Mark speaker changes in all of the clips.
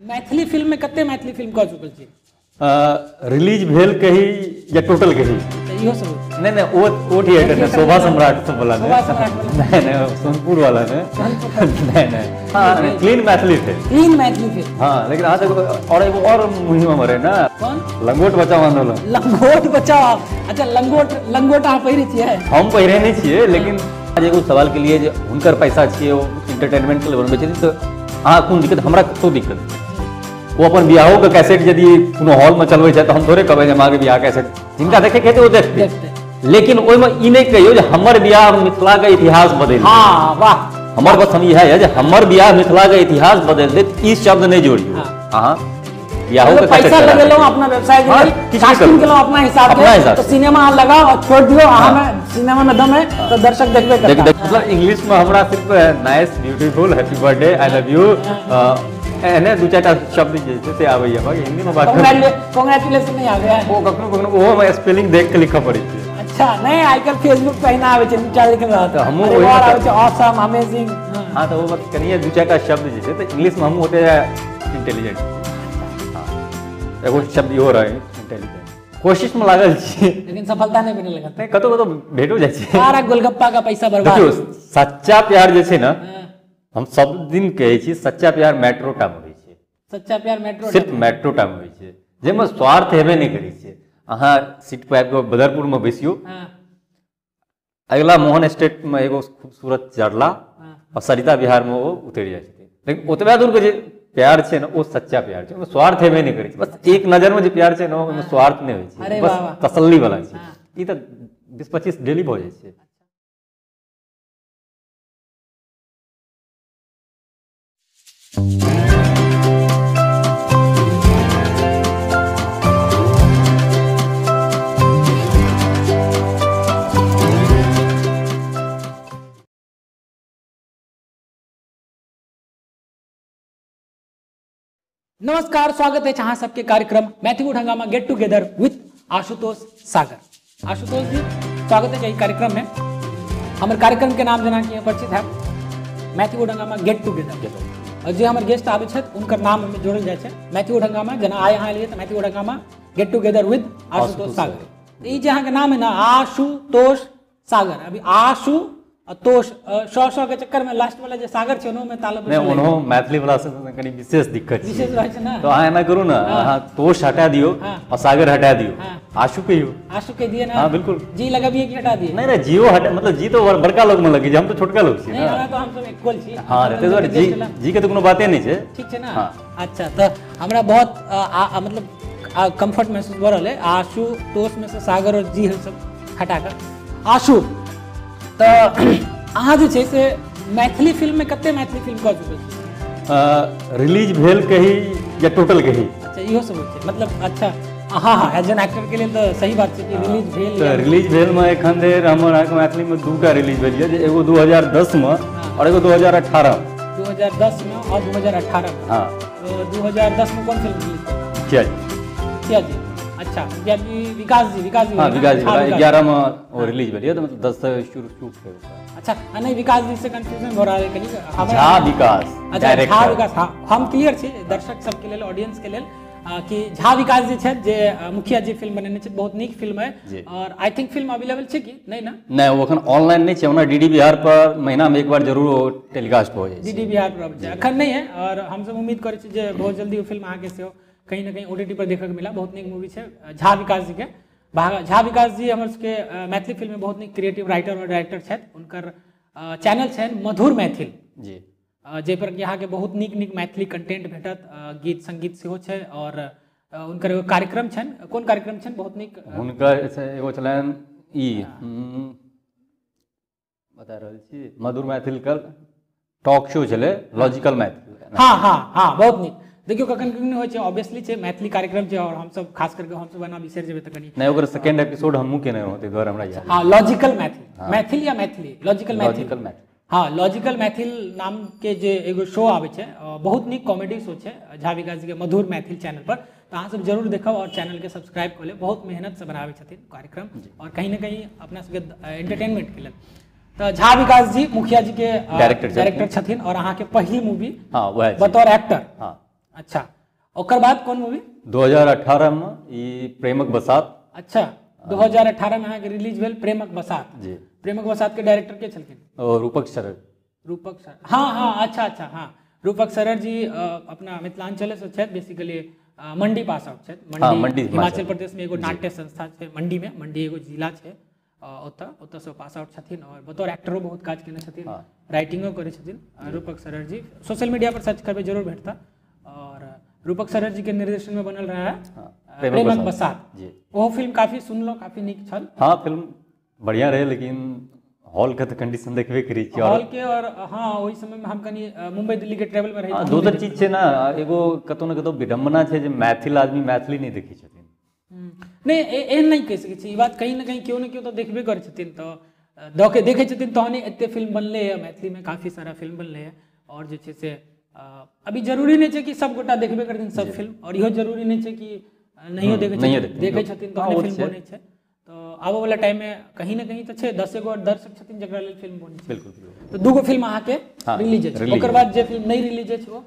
Speaker 1: Maithili film में कते Maithili film कह चुकल छी?
Speaker 2: रिलीज भेल कही या टोटल कही?
Speaker 1: इहो सब
Speaker 2: नहीं वो थिएटर ने शोभा सम्राट सब वाला
Speaker 1: शोभा सम्राट वाला?
Speaker 2: नहीं सोनपुर वाला ने नहीं हाँ क्लीन मैथिली थे।
Speaker 1: Clean Maithili film?
Speaker 2: हाँ लेकिन आज और एगो और मुहिम हमारे ना
Speaker 1: कौन?
Speaker 2: लंगोट बचाओ आंदोलन।
Speaker 1: लंगोट बचाओ। अच्छा लंगोट अहाँ पहिरे छियै?
Speaker 2: हम पहिरे नहीं छियै लेकिन आज एगो सवाल के लिए जे हुनकर पैसा छियै वो इंटरटेनमेंट के लिए बनबै छथिन तो अहाँ कोन दिक्कत हमरा कतो दिक्कत वो अपन बियाहो के कैसेट यदि कोनो हॉल में चलबै छै तो हम थोड़े कहबै जे हमारे बियाह कैसेट जिनका देखे के वो देखते लेकिन ओइ में ई नहीं कहियो जे हमर बियाह मिथिला के इतिहास बदल दे।
Speaker 1: हां वाह
Speaker 2: हमर बस हम इएह है जे हमर बियाह मिथिला के इतिहास बदल दे ई शब्द नहीं जोड़ियो। हां बियाहो के
Speaker 1: पैसा लगेलो अपना व्यवसाय के लिए कास्टिंग केलो अपना हिसाब से तो सिनेमा लगाओ और छोड़ दियो अहाँ में सिनेमा में दम है तो दर्शक देखबे करता।
Speaker 2: मतलब इंग्लिश में हमरा सिर्फ nice beautiful happy birthday I love you एने दू चार शब्द जे से आबै है बाकी हिंदी में बात
Speaker 1: कांग्रेचुलेशन नहीं आ गया
Speaker 2: वो कखनो वो मैं स्पेलिंग देख के लिखा पड़ी थी।
Speaker 1: अच्छा नहीं आजकल फेसबुक पे ना आवे छै दू चार लिखल रहत
Speaker 2: तो हमहु
Speaker 1: वही आवे छै ऑसम अमेजिंग।
Speaker 2: हां तो वो बात कनिए दू चार शब्द जे छै तो इंग्लिश में हम होते इंटेलिजेंट। हां एगो शब्द हो रहा है इंटेलिजेंट कोशिश में लागल छी
Speaker 1: लेकिन सफलता नहीं मिले लगत।
Speaker 2: नहीं कतो भेटो जाय छै
Speaker 1: सारा गोलगप्पा का पैसा बर्बाद।
Speaker 2: देखियो सच्चा प्यार जे छै ना हम सब दिन कहै छी सच्चा प्यार मेट्रो टाइम होइ छै।
Speaker 1: सच्चा प्यार मेट्रो
Speaker 2: सिर्फ मेट्रो टाइम होइ छै जेमे स्वार्थ हेबे नहीं करै छै। अहाँ सीट पर आबि कऽ बदरपुर में बैसियो अगला मोहन स्टेट में एगो खूबसूरत चढ़ला और सरिता बिहार में वो उतरि जाइ छथिन लेकिन ओतबा दूर के जे प्यार छै ना वो सच्चा प्यार छै ओहिमे स्वार्थ हेबे नहीं करै छै। बस एक नजर में जे प्यार छै ना ओहिमे स्वार्थ नहीं होइ छै बस तसल्ली वाला छै। ई तऽ 20-25 डेली भऽ जाइ छै।
Speaker 1: नमस्कार स्वागत है अहाँ सबके कार्यक्रम मैथिली हंगामा गेट टुगेदर विथ आशुतोष सागर। आशुतोष जी स्वागत है कार्यक्रम में। हमारे कार्यक्रम के नाम जना कि परिचित है मैथिली हंगामा गेट टुगेदर और जो हमारे गेस्ट आवे छथि उनकर नाम में जोड़ल जाए छै मैथिली हंगामा। जना आए अहाँ लिए तो मैथिली हंगामा गेट टुगेदर विथ आशुतोष सागर। ई जे अहाँ के नाम है ना आशुतोष सागर अभी आशु तोष सौ के चक्कर में लास्ट वाला जो सागर छै ओनो में तालब
Speaker 2: नहीं ओनो मैथिली वाला से कनी विशेष दिक्कत छै।
Speaker 1: विशेष रहै छै ना तो
Speaker 2: अहाँ एना करू ना अहाँ तोष हटा दियो और सागर हटा दियो आशु कहियो
Speaker 1: आशु के दिए ना।
Speaker 2: हां बिल्कुल जी
Speaker 1: लगाबिए कि हटा दिए?
Speaker 2: नहीं नहीं जियो हटा मतलब जी तो बड़का लोग में लगे हम तो छोटका लोग छी
Speaker 1: ना तो हम सब इक्वल छी।
Speaker 2: हां रे तो जी के तो कोनो बाते नहीं छै
Speaker 1: ठीक छै ना। अच्छा तो हमरा बहुत मतलब कंफर्ट महसूस भ रहल है आशु तोष में से सागर और जी सब हटा कर आशु तो अहाँ जे छै से मैथिली फिल्म में कते मैथिली फिल्म कह चुकल छी?
Speaker 2: रिलीज भेल कही या टोटल कही?
Speaker 1: अच्छा इहो सब छै मतलब अच्छा हाँ हाँ एज एन एक्टर के लिए तो सही बात है कि रिलीज भेल
Speaker 2: तो रिलीज भेल में एखन देर हमर आंख मैथिली में दूटा रिलीज भेल है एगो 2010 में और एगो 2018 में।
Speaker 1: 2010 में और 2018 में।
Speaker 2: हां
Speaker 1: 2010 में कौन फिल्म रिलीज?
Speaker 2: क्या जी
Speaker 1: अच्छा जी विकास जी
Speaker 2: हां विकास जी 11 में वो रिलीज भेल है तो मतलब 10 से शुरू शूट है।
Speaker 1: अच्छा नहीं विकास जी से कंफ्यूजन हो रहा है कहीं
Speaker 2: झा विकास
Speaker 1: अच्छा झा विकास हाँ हम क्लियर छी दर्शक सबके लेल ऑडियंस के लेल कि झा विकास जी छै जे मुखिया जी फिल्म बनेने छै बहुत नीक फिल्म है और आई थिंक फिल्म अवेलेबल छै कि नहीं ना?
Speaker 2: नहीं वो अखन ऑनलाइन नहीं छै ओना डीडी बिहार पर महीना में एक बार जरूर टेलीकास्ट हो जाय छै।
Speaker 1: डीडी बिहार पर अखन नहीं है और हम सब उम्मीद करै छी जे बहुत जल्दी वो फिल्म आगे से कहीं ना कहीं ओटीटी पर देखै के मिला। बहुत नीक मूवी छै झा विकास जी के। झा विकास जी हमर सबके मैथिली फिल्म में बहुत नीक क्रिएटिव राइटर और डायरेक्टर छथि। उनकर चैनल छै मधुर मैथिल जी जे पर यहाँ के बहुत नीक नीक मैथिली कंटेंट भेटत गीत संगीत सेहो छै और उनकर एगो कार्यक्रम छन कोन कार्यक्रम छन बहुत नीक
Speaker 2: हुनकर एगो छलन ई बता रहल छी मधुर मैथिल का टॉक शो छले लॉजिकल मैथिल।
Speaker 1: हाँ हाँ हाँ बहुत नीक देखियो कखन कखन होइ छै ऑब्वियसली छै मैथिली कार्यक्रम छै और हम सब खास करके हम सब बना बिसर जेबे त कनी
Speaker 2: नहीं ओकर सेकंड एपिसोड हमहु केने होते घर हमरा याद।
Speaker 1: हां लॉजिकल मैथिल मैथिल या मैथिली लॉजिकल मैथिल हाँ लॉजिकल मैथिल नाम के जे एगो शो आवे छै बहुत नीक कॉमेडी शो छै झा विकास जी के मधुर मैथिल चैनल पर तो अहाँ सब जरूर देखब और चैनल के सब्सक्राइब कर ले। बहुत मेहनत से बनावे छथिन कार्यक्रम और कहीं ना कहीं अपना सबके एंटरटेनमेंट के लिए। तो झा विकास जी मुखिया जी के डायरेक्टर छथिन और अहाँ के पहली मूवी बतौर एक्टर अच्छा, ओकर बाद कौन मूवी?
Speaker 2: 2018 में ई प्रेमक बसात।
Speaker 1: अच्छा, 2018 में अहाँके रिलीज भेल प्रेमक बसात
Speaker 2: जी।
Speaker 1: प्रेमक बसात के डायरेक्टर के छलखिन?
Speaker 2: और रूपक शरद।
Speaker 1: रूपक सर, हाँ हाँ, अच्छा अच्छा, हाँ रूपक सरर जी अपना मिथिलांचल से छथि, बेसिकली मंडी पास आउट छथि। मंडी हिमाचल प्रदेश में एगो नाट्य संस्था छै मंडी में, मंडी एगो जिला छै, ओतऽ से पास आउट छथिन और बतौर एक्टरो बहुत काज केने छथिन, राइटिंगो करै छथिन रूपक सरर जी। सोशल मीडिया पर सर्च करबै जरूर भेटता। और रूपक सरर जी के निर्देशन में बनल रहा है प्रेमक बसात जी। वो फिल्म काफी सुनलो, काफी नीक छल।
Speaker 2: हाँ, फिल्म बढ़िया रहे, लेकिन हॉल के तो कंडीशन देखबे करी छी।
Speaker 1: हॉल के और हाँ ओहि समय में हम कनी मुंबई दिल्ली के ट्रैवल में रही।
Speaker 2: दोसर चीज छै ना, एगो कतौ न कतौ विडम्बना छै जे मैथिल आदमी मैथिली नहीं देखै छथिन।
Speaker 1: नहीं, एहन नहीं कहि सकै छी, ई बात कहीं ना कहीं केओ न केओ तो देखबे करै छथिन, तो देखै छथिन तहने एते फिल्म बनलै है, मैथिली में काफी सारा फिल्म बनलै है। और जे छै से अभी जरूरी नहीं छै कि सब गोटा देखबे करथिन सब फिल्म, और इहो जरूरी नहीं छै कि नहियो देखै छथिन तहने फिल्म बनै छै। तो आबो वाला टाइम में कहीं ना कहीं तो छै 10 गो दर्शक छथिन जकरा लेल फिल्म बनै छै।
Speaker 2: बिल्कुल।
Speaker 1: तो दूगो फिल्म अहाँके रिलीज छै, ओकर बाद जे फिल्म नहीं रिलीज छै वो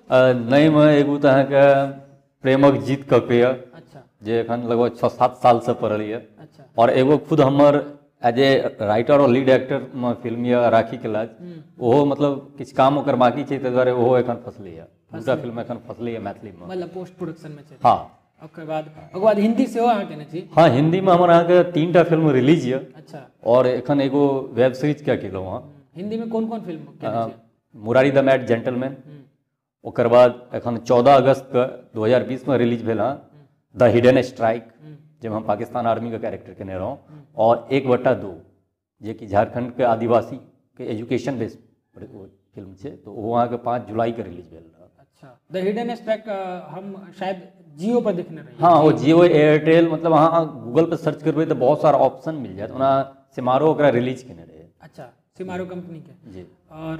Speaker 2: नई में एगो तो अहाँके प्रेमक जीत कपेय।
Speaker 1: अच्छा,
Speaker 2: जे एखन लगभग 6-7 साल से पड़ल है।
Speaker 1: अच्छा,
Speaker 2: और एगो खुद हमर एज ए राइटर और लीड एक्टर में फिल्म या राखी के लाज ओहो मतलब किछु काम ओकर बाकी छै, ताहि दुआरे ओहो एखन फसलै है। दूसरा फिल्म एखन फसलै है मैथिली में, मतलब
Speaker 1: पोस्ट प्रोडक्शन में छै।
Speaker 2: हाँ,
Speaker 1: ओकर बाद हिंदी सेहो अहाँ केने छी?
Speaker 2: हाँ, हिंदी में हमर अहाँके 3टा फिल्म रिलीज है।
Speaker 1: अच्छा,
Speaker 2: और एखन एगो वेब सीरीज क्या केलहुँ हँ।
Speaker 1: हिंदी में कोन कोन फिल्म केने छी?
Speaker 2: Murari the mad gentleman. ओकर बाद एखन 14 अगस्त के 2020 में रिलीज भेल हँ द हिडन स्ट्राइक, जब हम पाकिस्तान आर्मी का कैरेक्टर केने रहूँ। और 1/2 जे कि झारखंड के आदिवासी के एजुकेशन बेस फिल्म छै, तो वो अहाँके 5 जुलाई के रिलीज भेल रहा।
Speaker 1: अच्छा, द हिडन स्ट्राइक हम शायद जियो पर देखने रही।
Speaker 2: हाँ, वो जियो एयरटेल, मतलब अहाँ गूगल पर सर्च करबै तो बहुत सारा ऑप्शन मिल जात। ओना सिमारो ओकरा रिलीज केने रहे। अच्छा,
Speaker 1: सिमारो कंपनी के
Speaker 2: जी।
Speaker 1: और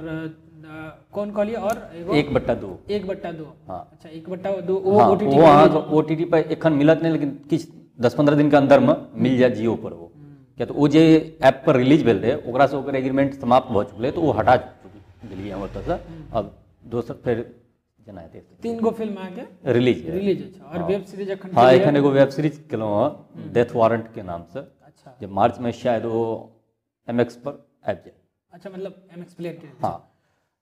Speaker 1: कौन कहलिए? और
Speaker 2: 1/2।
Speaker 1: 1/2,
Speaker 2: हाँ।
Speaker 1: अच्छा, 1/2 वो
Speaker 2: ओटीटी पर एखन मिलत नहीं, लेकिन किछु 10-15 दिन के अंदर में मिल जाए जियो पर वो। क्या तो वो जे ऐप पर रिलीज भेल रहे ओकरा से ओकर एग्रीमेंट समाप्त भ चुकले, तो वो हटा देलिए हम ओतऽ से। अब दोसर फिर जेना हेतै
Speaker 1: 3 गो फिल्म आके
Speaker 2: रिलीज
Speaker 1: अच्छा। और वेब सीरीज एखन?
Speaker 2: हाँ, एखन एगो वेब सीरीज केलहुँ हँ डेथ वारंट के नाम से।
Speaker 1: अच्छा,
Speaker 2: जे मार्च में शायद वो MX पर आबि जाए।
Speaker 1: अच्छा, मतलब MX प्लेयर के?
Speaker 2: हाँ,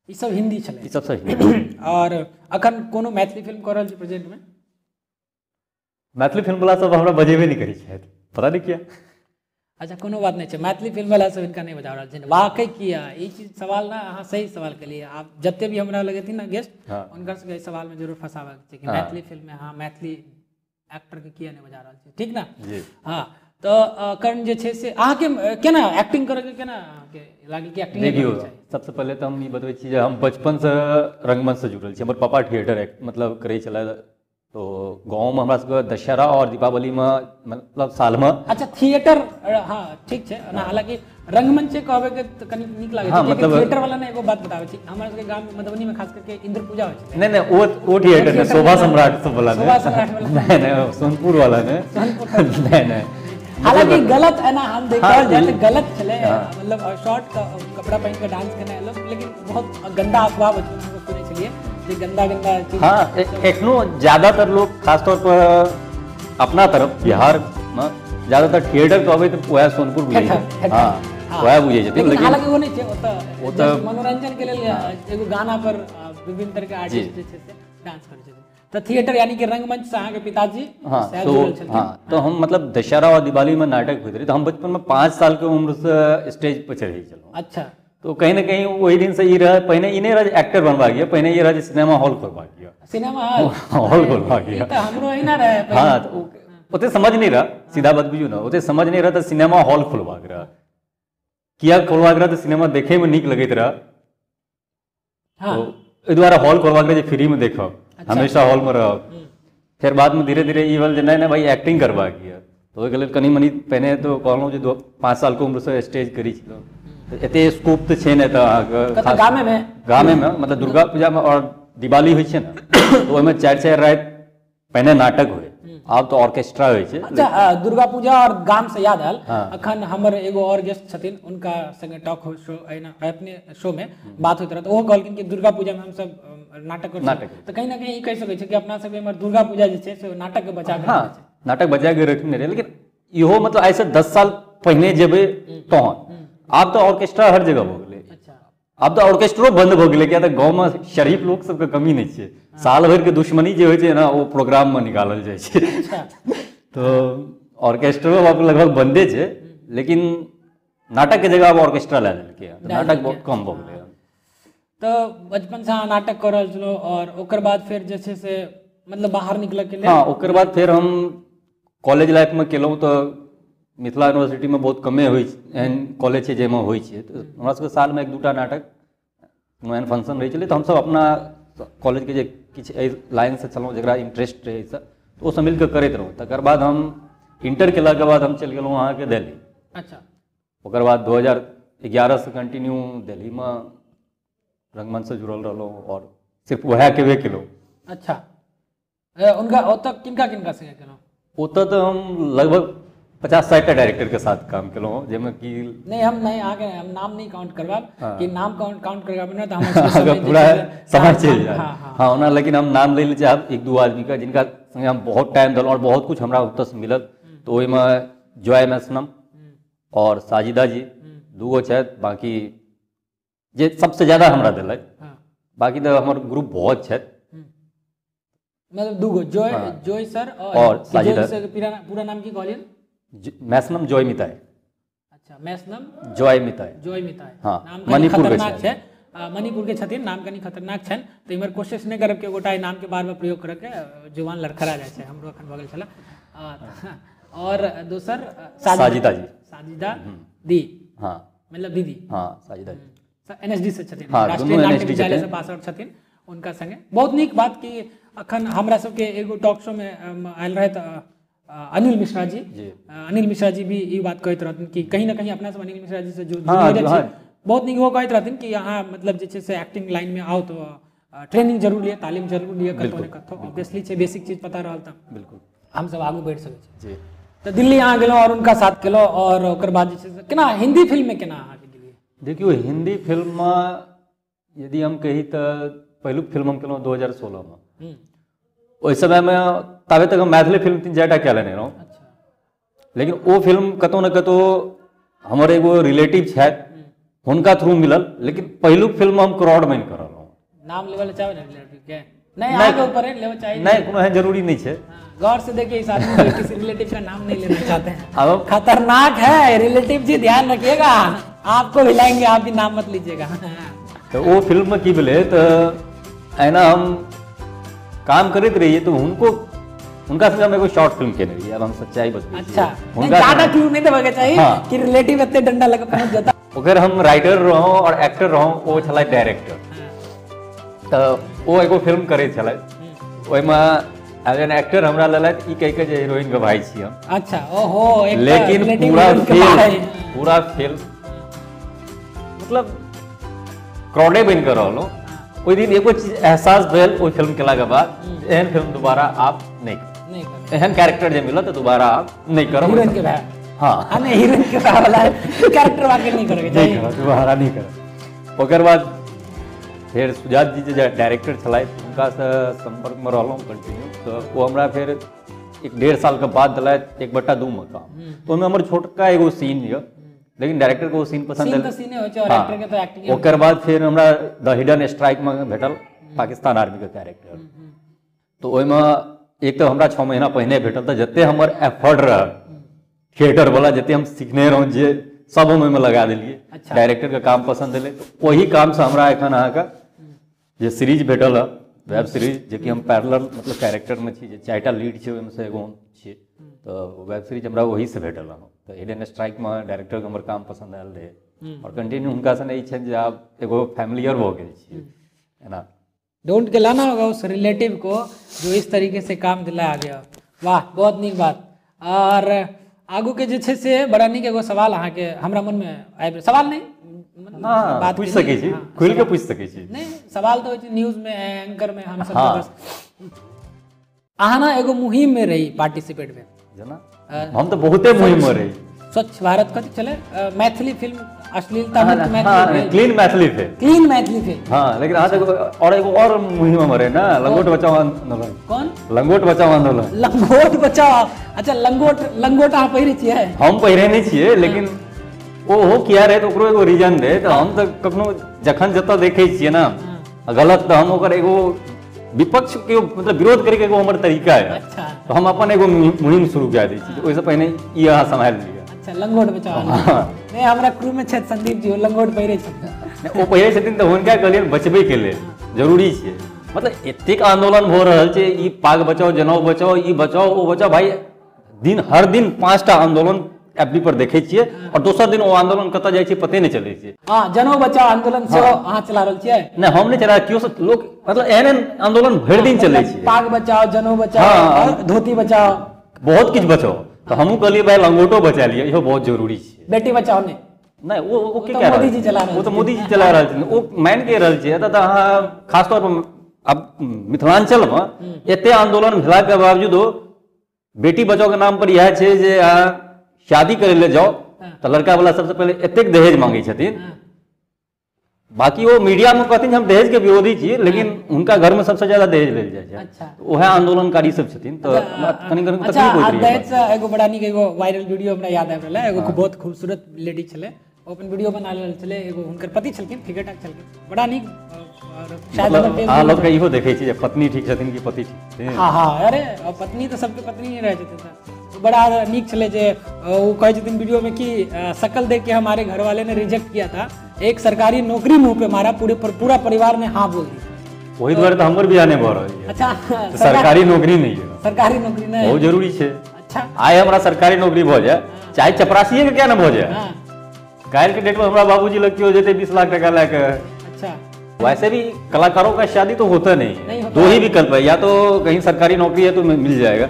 Speaker 1: ई सब हिंदी छलै?
Speaker 2: ई सब से हिंदी।
Speaker 1: और अखन कोनो मैथिली फिल्म कर रहल छी प्रेजेंट में?
Speaker 2: मैथिली फिल्म वाला सब हमरा बजेबे नहीं करै छथि, पता नहीं किया।
Speaker 1: अच्छा, कोनो बात नहीं है, मैथिली फिल्म वाला सब इनका नहीं बजा रहा है वाकई किया ये चीज सवाल ना, अहाँ सही सवाल के लिए आप जते भी हमरा लगे थी ना गेस्ट, उनका से सवाल में जरूर फंसावा के कि मैथिली फिल्म में हाँ मैथिली एक्टर के किया नहीं बजा रहा है, ठीक ना? हाँ, तो कर्ण जे छे से अहाँ के केना एक्टिंग करे के केना के लागे कि एक्टिंग
Speaker 2: देखियो, सबसे पहले तो हम ई बतबै छी जे हम बचपन से रंगमंच से जुड़ल छी। हमर पापा थिएटर मतलब करे छला, तो गाँव में हमरा सबके दशहरा और दीपावली में मतलब साल में। अच्छा,
Speaker 1: थिएटर, हाँ ठीक है ना, हालांकि रंगमंच कहबे के तो कनी नीक लागे छै। हाँ, मतलब थिएटर वाला ने एगो बात बताबै छी, हमरा सबके गांव में मधुबनी में खास करके इंद्र पूजा होय छै।
Speaker 2: नहीं वो थिएटर ने शोभा सम्राट सब वाला नहीं सोनपुर वाला ने नहीं
Speaker 1: हालांकि गलत है ना, हम देखल जाए तो गलत चले, मतलब शॉर्ट कपड़ा पहन के डांस करना है, लेकिन बहुत गंदा अफवाह बचपन में सुने चलिए जे गंदा चीज।
Speaker 2: हाँ, एखनो ज्यादातर लोग खासतौर पर अपना तरफ बिहार में ज्यादातर थिएटर कहबै तो वह सोनपुर बुझै छै। हाँ, वह बुझै छै,
Speaker 1: लेकिन हालांकि वो नहीं छै, ओतऽ मनोरंजन के लिए एगो गाना पर विभिन्न तरह के आर्टिस्ट जे छै से डांस करै छै। तो थिएटर यानी कि रंगमंच से अहाँ के पिताजी?
Speaker 2: हाँ, तो हम मतलब दशहरा और दिवाली में नाटक होते रहे, तो हम बचपन में 5 साल के उम्र से स्टेज पर चढ़े चलो।
Speaker 1: अच्छा,
Speaker 2: तो कहीं ना कहीं वही दिन से ये रहा, पहले इन्हें रहा एक्टर बनवा गया, पहले ये रहा सिनेमा हॉल खोलवा गया।
Speaker 1: सिनेमा
Speaker 2: हॉल खोलवा गया,
Speaker 1: तो हमरो ही ना रहे।
Speaker 2: हाँ, तो उते समझ नहीं रहा, सीधा बात बुझू ना, उते समझ नहीं रहा, तो सिनेमा हॉल खोलवा रहा किया, खोलवा रहा तो सिनेमा देखे में निक लगत रहा। तो द्वारा हॉल खोलवा रहा फ्री में देखो, हमेशा हॉल में रहो। फिर बाद में धीरे धीरे ये नहीं ना भाई एक्टिंग करवा गया, तो ओहि कनी मनी पहले तो कहलहुँ जे 5 साल के उम्र से स्टेज करी छलो, एते स्कोप तो छै ने, तो गामे में मतलब दुर्गा पूजा में और दिवाली होइ छै ना, तो ओहिमे 4-4 रात पहले नाटक हुए, आब तो ऑर्केस्ट्रा होइ छै।
Speaker 1: अच्छा, दुर्गा पूजा और गाम से याद आयल,
Speaker 2: हाँ।
Speaker 1: अखन हमर एगो और गेस्ट छथिन, उनका संगे टॉक शो अपने शो में बात होइत रहत, ओहो कहलखिन कि दुर्गा पूजा में हम सब नाटक
Speaker 2: नाटक।
Speaker 1: तो कहीं ना कहीं ई कह सकै छै कि अपना सब एमहर दुर्गा पूजा जे छै से नाटक के बचा के
Speaker 2: हाँ
Speaker 1: रखने छै।
Speaker 2: नाटक बजा के रखने रहे, लेकिन इहो मतलब ऐसे 10 साल पहले जेबै तहन आब तो ऑर्केस्ट्रा हर जगह हो गेलै।
Speaker 1: अच्छा,
Speaker 2: आब तो ऑर्केस्ट्रो बंद हो गेलै, किया तऽ गाँव में शरीफ लोग सबके कमी नहीं छै। साल भर के दुश्मनी जे होइ छै ना, वो प्रोग्राम में निकालल जाइ छै।
Speaker 1: अच्छा,
Speaker 2: तो ऑर्केस्ट्रो अब लगभग बंदे छै, लेकिन नाटक के जगह अब ऑर्केस्ट्रा ला देलकै हँ। नाटक बहुत कम भऽ गेलै हँ।
Speaker 1: तो बचपन से अहाँ नाटक कर रहल छलहुँ और ओकर बाद फिर जे छै से मतलब बाहर निकलऽ के लेल?
Speaker 2: हाँ, ओकर बाद फिर हम कॉलेज लाइफ में केलहुँ तो मिथिला यूनिवर्सिटी में बहुत कमे होइ एहन कॉलेज छै जाहिमे होइ छै। तऽ हमरा सबके साल में 1-2टा नाटक कोनो एहन फंक्शन रहै छलै, तऽ हमसब अपना कॉलेज के जे किछु एहि लाइन से छलहुँ जकरा इंटरेस्ट रहै से, तो ओसब मिलकर करैत रहौं। तकर बाद हम इंटर केलाके बाद हम चलि गेलहुँ अहाँके दिल्ली।
Speaker 1: अच्छा,
Speaker 2: ओकर बाद 2011 से कंटिन्यू दिल्ली में रंगमंच से जुड़ल रहलहुँ और सिर्फ वएह केबे केलहुँ।
Speaker 1: अच्छा, उनका ओतऽ किनका किनका संगे केलहुँ?
Speaker 2: ओतऽ तऽ हम लगभग 50-60टा डायरेक्टर के साथ काम केलहुँ, जाहिमे कि
Speaker 1: नहीं हम आगे हम नाम नहीं काउंट करवाब,
Speaker 2: हाँ।
Speaker 1: कि नाम काउंट करवाब ना तो हम उसके समय
Speaker 2: अगर पूरा समय चलि जाए।
Speaker 1: हाँ,
Speaker 2: हाँ ओना, लेकिन हम नाम ले चाहब 1-2 आदमी का जिनका संगे हम बहुत टाइम देलहुँ और बहुत कुछ हमरा ओतऽ से मिलल। तो ओहिमे जॉय मैसनम और साजिदा जी दूगो छथि, बाकी जे सबसे ज्यादा हमरा देलथि।
Speaker 1: हाँ।
Speaker 2: बाकी तो हमर ग्रुप बहुत छथि।
Speaker 1: मतलब दूगो जॉय
Speaker 2: हाँ।
Speaker 1: जॉय सर
Speaker 2: और साजिदा।
Speaker 1: जॉय से पूरा नाम की कहलियन?
Speaker 2: मैसनम जॉय मिताई।
Speaker 1: अच्छा, मैसनम
Speaker 2: जॉय मिताई।
Speaker 1: जॉय मिताई।
Speaker 2: हाँ,
Speaker 1: नाम कनी
Speaker 2: मणिपुर के
Speaker 1: खतरनाक
Speaker 2: छै।
Speaker 1: छै, मणिपुर के छथिन, नाम कनी खतरनाक छनि, तो इमहर कोशिश नहीं करब कि गोटा नाम के बार बार प्रयोग करके जुबान लड़खड़ा जाए छै, हमरो अखन भऽ गेल छला। और दोसर
Speaker 2: साजिदा जी।
Speaker 1: साजिदा दी,
Speaker 2: हाँ
Speaker 1: मतलब दीदी।
Speaker 2: हाँ साजिदा जी
Speaker 1: एनएसडी से छथिन,
Speaker 2: हाँ,
Speaker 1: राष्ट्रीय
Speaker 2: दुनू
Speaker 1: नाट्य
Speaker 2: NSD
Speaker 1: विद्यालय से
Speaker 2: छथिन।
Speaker 1: पास आउट छथिन। उनका संगे बहुत नीक बात कि अखन हमरा सबके एगो टॉक शो में आयल रहत अनिल मिश्रा जी। अनिल मिश्रा जी भी ई बात कहते रहथिन कि कहीं ना कहीं अपना सब अनिल मिश्रा जी से जो जुड़ल छी, बहुत नीक वो कहते रहथिन कि अहाँ मतलब जे छै से एक्टिंग लाइन में आओ तो ट्रेनिंग जरूर लिया, तालीम जरूर लिया, कतौ ने कतौ ऑब्वियसली छै, बेसिक चीज पता रहल त
Speaker 2: बिल्कुल
Speaker 1: हम सब आगू बढ़ि सकै छी।
Speaker 2: जी।
Speaker 1: तो दिल्ली अहाँ गेलहुँ और उनका साथ केलहुँ, और ओकर बाद जे छै से केना हिंदी फिल्म में केना अहाँके गेलियै?
Speaker 2: देखियो हिंदी फिल्म में यदि हम कही तो पहिलुक फिल्म हम केलहुँ 2016 में। ओहि समय में ताबे तक हम मैथिली फिल्म 3-4टा कए लेने रहौं।
Speaker 1: अच्छा,
Speaker 2: लेकिन वो फिल्म कतौ न कतौ हमर एगो रिलेटिव छथि, हुनका थ्रू मिलल। लेकिन पहिलुक फिल्म में हम क्राउड माइन कर रहलहुँ।
Speaker 1: नाम लेवल चाहे ना रिलेटिव के? नहीं, आगे ऊपर है लेवल चाहिए।
Speaker 2: नहीं, कोनो एहन जरूरी नहीं है।
Speaker 1: गौर से देखिए, इस आदमी को किसी रिलेटिव का नाम नहीं लेना चाहते हैं।
Speaker 2: अब
Speaker 1: खतरनाक है रिलेटिव जी, ध्यान रखिएगा, आपको हिलाएंगे, आप भी नाम मत लीजिएगा।
Speaker 2: तो वो फिल्म में की बोले तो ऐना हम काम करते रहिए, तो उनका संग हम एगो शॉर्ट फिल्म केने रहिए। अब हम सच्चाई बतबे।
Speaker 1: अच्छा, ज्यादा क्लू नहीं देबे के चाहिए
Speaker 2: हाँ।
Speaker 1: कि रिलेटिव इतने डंडा लगे पहुंच जाता।
Speaker 2: ओकर हम राइटर रहौं और एक्टर रहौं, वो छला डायरेक्टर। तो वो एगो फिल्म करे छला, ओइमे एज एन एक्टर हमरा लेलथि ई कह के जे हीरोइन के भाई छी हम।
Speaker 1: अच्छा, ओहो, एक
Speaker 2: लेकिन
Speaker 1: relative
Speaker 2: पूरा फिल्म मतलब क्राउडे बन कर रहलहुँ। ओहि दिन एगो चीज एहसास भेल ओहि फिल्म केला के बाद, एहन फिल्म दोबारा आप नहीं करब, एहन कैरेक्टर जे मिलत तो दोबारा आप नहीं करब।
Speaker 1: हीरोइन के भाई,
Speaker 2: हाँ
Speaker 1: नहीं हीरोइन के भाई वाला कैरेक्टर वाकई नहीं करेंगे,
Speaker 2: नहीं करब, दोबारा नहीं करब। ओकर बाद फिर सुजात जी जे डायरेक्टर छलथि, हुनका से संपर्क में रहलहुँ कंटिन्यू। तो वो हमरा फिर 1-1.5 साल के बाद दिलथि 1/2 में काम। तो ओहिमे हमर छोटका एगो सीन यऽ, लेकिन डायरेक्टर को सीन पसंद
Speaker 1: है।
Speaker 2: ओकर बाद फिर हमरा द हिडन स्ट्राइक में भेटल पाकिस्तान आर्मी के कैरेक्टर। तो ओहिमे एक तो हमरा 6 महीना पहिने भेटल, तो जते हमर एफर्ट रह थिएटर वाला, जते हम सीखने रहौं, जे सब हम ओहिमे लगा देलिए।
Speaker 1: अच्छा।
Speaker 2: डायरेक्टर के काम पसंद एलै, तो वही काम से हमरा एखन अहाँके जे सीरीज भेटल है, वेब सीरीज, जे कि हम पैरेलल मतलब कैरेक्टर में छी, जे 4टा लीड छै, ओहिमे से एगो छियै। तो वेब सीरीज हमरा वही से भेटल है। तो हिडन स्ट्राइक में डायरेक्टर के हमर काम पसंद आयल रहे, और कंटिन्यू हुनका से ई छनि जे आब एगो फैमिलियर भऽ गेल छियै, है ना।
Speaker 1: ढूंढ के लाना होगा उस रिलेटिव को जो इस तरीके से काम दिलाया गया। वाह, बहुत नीक बात। और आगू के जे छै से बड़ा नीक एगो सवाल अहाँ के हमरा मन में आबि, सवाल नहीं
Speaker 2: हाँ,
Speaker 1: बात
Speaker 2: पूछ सकै छी, खुल के पूछ सकै छी।
Speaker 1: नहीं, सवाल तो न्यूज में एंकर में हम सब
Speaker 2: हाँ।
Speaker 1: बस अहाँ ना एगो मुहिम में रही पार्टिसिपेट में
Speaker 2: जना हम तो बहुते मुहिम हो रही
Speaker 1: स्वच्छ भारत कथी चले मैथिली फिल्म अश्लीलता मुक्त Maithili
Speaker 2: clean Maithili film
Speaker 1: clean Maithili film
Speaker 2: हाँ लेकिन आज और एगो और मुहिम में रहे ना लंगोट बचाओ आंदोलन
Speaker 1: कौन
Speaker 2: लंगोट बचाओ आंदोलन
Speaker 1: लंगोट बचाओ अच्छा लंगोट अहाँ पहिरे छियै
Speaker 2: हम पहिरे नहीं छियै लेकिन ओ किया रहे तो ओकरो एगो रीजन रहे तो हम तो कखनो जखन जतऽ देखे छियै ना गलत तो हम ओकर एगो विपक्ष के मतलब विरोध करे के एगो हमर तरीका है
Speaker 1: अच्छा
Speaker 2: तो हम अपन एगो मुहिम शुरू कए दै छी ओहिसँ पहिने ई अहाँ सम्हारि लिअ
Speaker 1: अच्छा लंगोट बचाओ नहीं हमरा क्रू में छथि संदीप जी लंगोट पहिरे छथि
Speaker 2: ओ पहिरे छथिन तऽ हुनका कहलियनि बचबै के लेल जरूरी छै मतलब एतेक आंदोलन भऽ रहल छै ई पाग बचाओ जनेऊ बचाओ ई बचाओ ओ बचाओ भाई हर दिन 5टा आंदोलन एफबी पर देखे छियै और दोसर दिन ओ आंदोलन कतऽ जाइ छै पते नहि चलै छै
Speaker 1: हां जनेऊ बचाओ आंदोलन सेहो अहाँ चला रहल छियै
Speaker 2: नहीं हम नहीं चला कियो से लोग मतलब एहन आंदोलन भरि दिन चलै छै
Speaker 1: पाग बचाओ जनेऊ बचाओ और धोती बचाओ
Speaker 2: बहुत किछु बचाओ तो हमहूँ कहलिए भाई लंगोटो बचा लिया इहो बहुत जरूरी छै
Speaker 1: बेटी बचाओ ने
Speaker 2: नहीं वो के
Speaker 1: तो
Speaker 2: कह
Speaker 1: मोदी जी चला रहल
Speaker 2: वो तो मोदी जी चला रहल छथिन ओ मान के रहल छै एतऽ अहाँ खास तौर पर अब मिथिलांचल में एते आंदोलन भेला के बावजूद बेटी बचाओ के नाम पर यह छै जे अहाँ शादी करे ले जाओ तो लड़का वाला सबसे पहले एतेक दहेज मांगे छथिन बाकी वो मीडिया में कहथिन हम दहेज के विरोधी छी लेकिन उनका घर में सबसे ज्यादा दहेज लेल जाइ छै
Speaker 1: अच्छा
Speaker 2: ओहे आंदोलनकारी सब छथिन तो कनी कनी
Speaker 1: अच्छा
Speaker 2: तकलीफ होइत
Speaker 1: दहेज से एगो बड़ा नीक एगो वायरल वीडियो हमरा याद आबि रहल एगो बहुत खूबसूरत लेडी छले ओपन वीडियो बना रहल छले एगो हुनकर पति छलखिन फिगर टाक छलखिन बड़ा नीक और शायद हमर
Speaker 2: मतलब अहाँ लोग के इहो देखै छी जे पत्नी ठीक छथिन कि पति ठीक छथिन
Speaker 1: हाँ हाँ अरे पत्नी तो सबके पत्नी ही रह छथिन तो बड़ा नीक छले जे वो कहै छथिन वीडियो में कि शकल देख के हमारे घर वाले ने रिजेक्ट किया था एक सरकारी नौकरी मुंह पे मारा पूरा परिवार ने हाँ बोल दी
Speaker 2: वही द्वारे तो हमर बियाह नहीं भऽ रहल है
Speaker 1: अच्छा
Speaker 2: सरकारी नौकरी नहीं है
Speaker 1: सरकारी नौकरी नहीं
Speaker 2: बहुत जरूरी छै
Speaker 1: अच्छा
Speaker 2: आइ हमरा सरकारी नौकरी भऽ जाए चाहे चपरासीए के क्या ना भऽ जाए
Speaker 1: हाँ
Speaker 2: काल्हि के डेट में हमरा बाबूजी लग केओ जेते 20 लाख टका लेके
Speaker 1: अच्छा
Speaker 2: वैसे भी कलाकारों का शादी तो होता नहीं
Speaker 1: नहीं
Speaker 2: है
Speaker 1: होता
Speaker 2: दो ही विकल्प है या तो कहीं सरकारी नौकरी है तो मिल जाएगा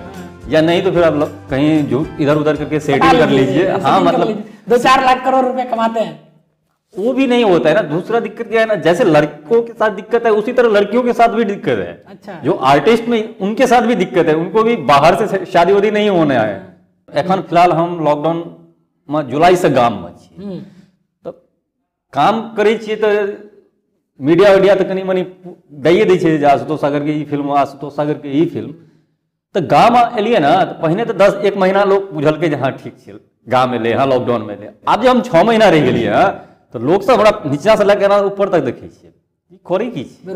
Speaker 2: या नहीं तो फिर आप कहीं जो इधर उधर करके सेटिंग कर लीजिए हाँ मतलब
Speaker 1: 2-4 लाख करोड़ रुपए कमाते हैं
Speaker 2: वो भी नहीं होता है ना दूसरा दिक्कत क्या है ना जैसे लड़कों के साथ दिक्कत है उसी तरह लड़कियों के साथ भी दिक्कत है
Speaker 1: अच्छा
Speaker 2: जो आर्टिस्ट में उनके साथ भी दिक्कत है उनको भी बाहर से शादी वादी नहीं होने आए एखन फिलहाल हम लॉकडाउन में जुलाई से गाम में छी तो काम करै छियै तो मीडिया वीडिया तो कनी मनी दैए दै छै जे आशुतोष सागर के ई फिल्म आशुतोष सागर के ई फिल्म तो गाम एलिए ना तो पहले तो 1 महीना लोग बुझलकै जे हाँ ठीक छै गाम एलै हाँ लॉकडाउन में एलै आब जे हम 6 महीना रहि गेलियै हाँ तो लोग सब हमरा नीचा से लेकर ऊपर तक देखै छियै ई करै की छै